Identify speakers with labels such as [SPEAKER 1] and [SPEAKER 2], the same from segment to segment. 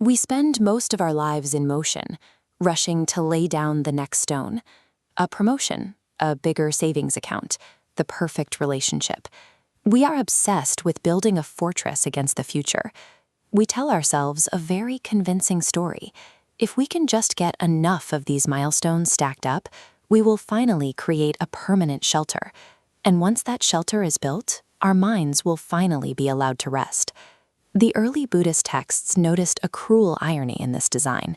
[SPEAKER 1] We spend most of our lives in motion, rushing to lay down the next stone. A promotion, a bigger savings account, the perfect relationship. We are obsessed with building a fortress against the future. We tell ourselves a very convincing story. If we can just get enough of these milestones stacked up, we will finally create a permanent shelter. And once that shelter is built, our minds will finally be allowed to rest. The early Buddhist texts noticed a cruel irony in this design.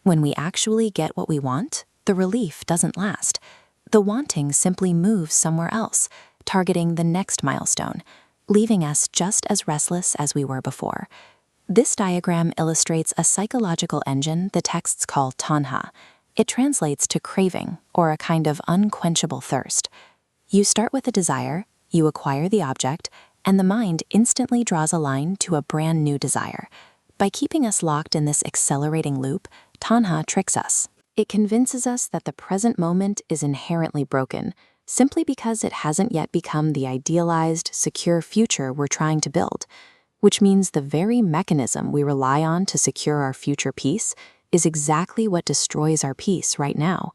[SPEAKER 1] When we actually get what we want, the relief doesn't last. The wanting simply moves somewhere else, targeting the next milestone, leaving us just as restless as we were before. This diagram illustrates a psychological engine the texts call tanha. It translates to craving, or a kind of unquenchable thirst. You start with a desire, you acquire the object, and the mind instantly draws a line to a brand new desire. By keeping us locked in this accelerating loop, tanha tricks us. It convinces us that the present moment is inherently broken, simply because it hasn't yet become the idealized, secure future we're trying to build, which means the very mechanism we rely on to secure our future peace is exactly what destroys our peace right now.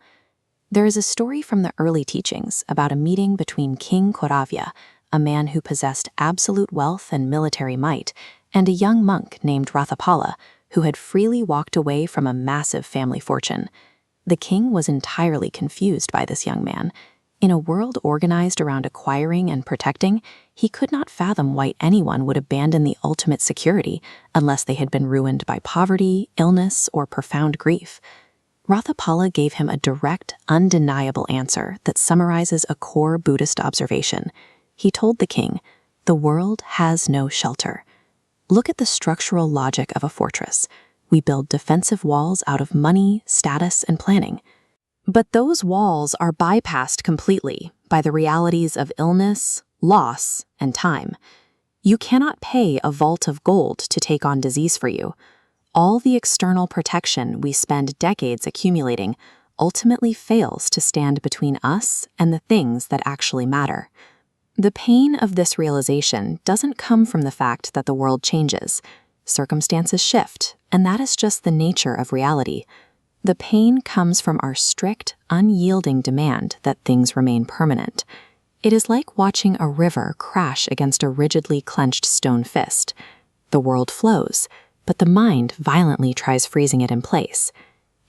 [SPEAKER 1] There is a story from the early teachings about a meeting between King Koravya, a man who possessed absolute wealth and military might, and a young monk named Rathapala, who had freely walked away from a massive family fortune. The king was entirely confused by this young man. In a world organized around acquiring and protecting, he could not fathom why anyone would abandon the ultimate security unless they had been ruined by poverty, illness, or profound grief. Rathapala gave him a direct, undeniable answer that summarizes a core Buddhist observation. He told the king, "The world has no shelter." Look at the structural logic of a fortress. We build defensive walls out of money, status, and planning. But those walls are bypassed completely by the realities of illness, loss, and time. You cannot pay a vault of gold to take on disease for you. All the external protection we spend decades accumulating ultimately fails to stand between us and the things that actually matter. The pain of this realization doesn't come from the fact that the world changes. Circumstances shift, and that is just the nature of reality. The pain comes from our strict, unyielding demand that things remain permanent. It is like watching a river crash against a rigidly clenched stone fist. The world flows, but the mind violently tries freezing it in place.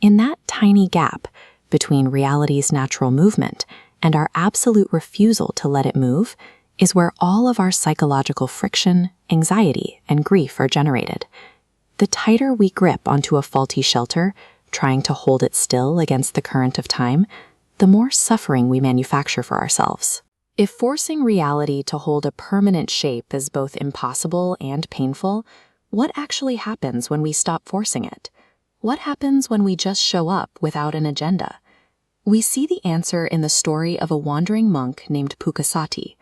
[SPEAKER 1] In that tiny gap between reality's natural movement and our absolute refusal to let it move is where all of our psychological friction, anxiety, and grief are generated. The tighter we grip onto a faulty shelter, trying to hold it still against the current of time, the more suffering we manufacture for ourselves. If forcing reality to hold a permanent shape is both impossible and painful, what actually happens when we stop forcing it? What happens when we just show up without an agenda? We see the answer in the story of a wandering monk named Pukasati.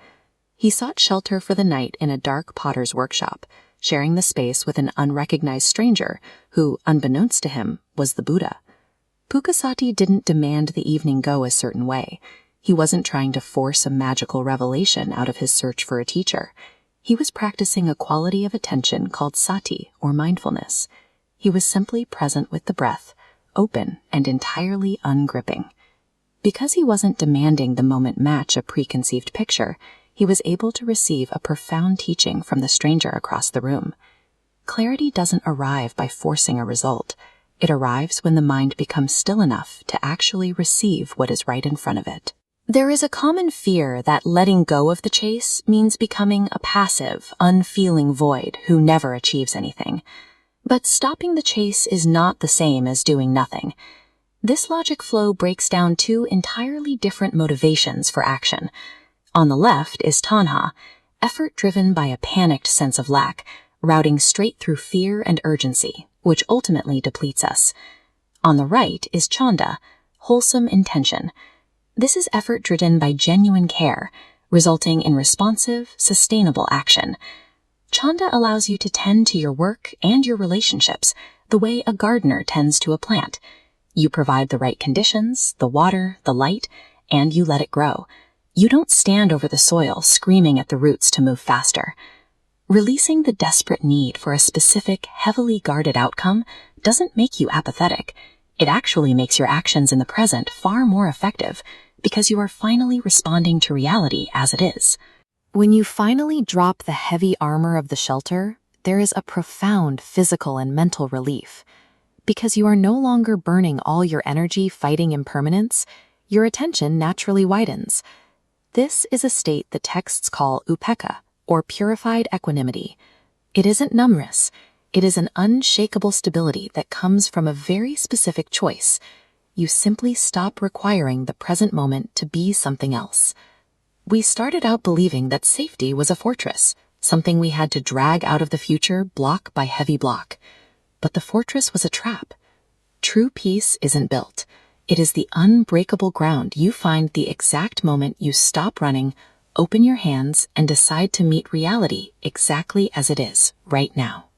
[SPEAKER 1] He sought shelter for the night in a dark potter's workshop, sharing the space with an unrecognized stranger who, unbeknownst to him, was the Buddha. Pukasati didn't demand the evening go a certain way. He wasn't trying to force a magical revelation out of his search for a teacher. He was practicing a quality of attention called sati, or mindfulness. He was simply present with the breath, open and entirely ungripping. Because he wasn't demanding the moment match a preconceived picture, he was able to receive a profound teaching from the stranger across the room. Clarity doesn't arrive by forcing a result. It arrives when the mind becomes still enough to actually receive what is right in front of it. There is a common fear that letting go of the chase means becoming a passive, unfeeling void who never achieves anything. But stopping the chase is not the same as doing nothing. This logic flow breaks down two entirely different motivations for action. On the left is tanha, effort driven by a panicked sense of lack, routing straight through fear and urgency, which ultimately depletes us. On the right is chanda, wholesome intention. This is effort driven by genuine care, resulting in responsive, sustainable action. Chanda allows you to tend to your work and your relationships the way a gardener tends to a plant. You provide the right conditions, the water, the light, and you let it grow. You don't stand over the soil screaming at the roots to move faster. Releasing the desperate need for a specific, heavily guarded outcome doesn't make you apathetic. It actually makes your actions in the present far more effective because you are finally responding to reality as it is. When you finally drop the heavy armor of the shelter, there is a profound physical and mental relief. Because you are no longer burning all your energy fighting impermanence, your attention naturally widens. This is a state the texts call upekkha, or purified equanimity. It isn't numbness. It is an unshakable stability that comes from a very specific choice. You simply stop requiring the present moment to be something else. We started out believing that safety was a fortress, something we had to drag out of the future block by heavy block. But the fortress was a trap. True peace isn't built. It is the unbreakable ground you find the exact moment you stop running, open your hands, and decide to meet reality exactly as it is right now.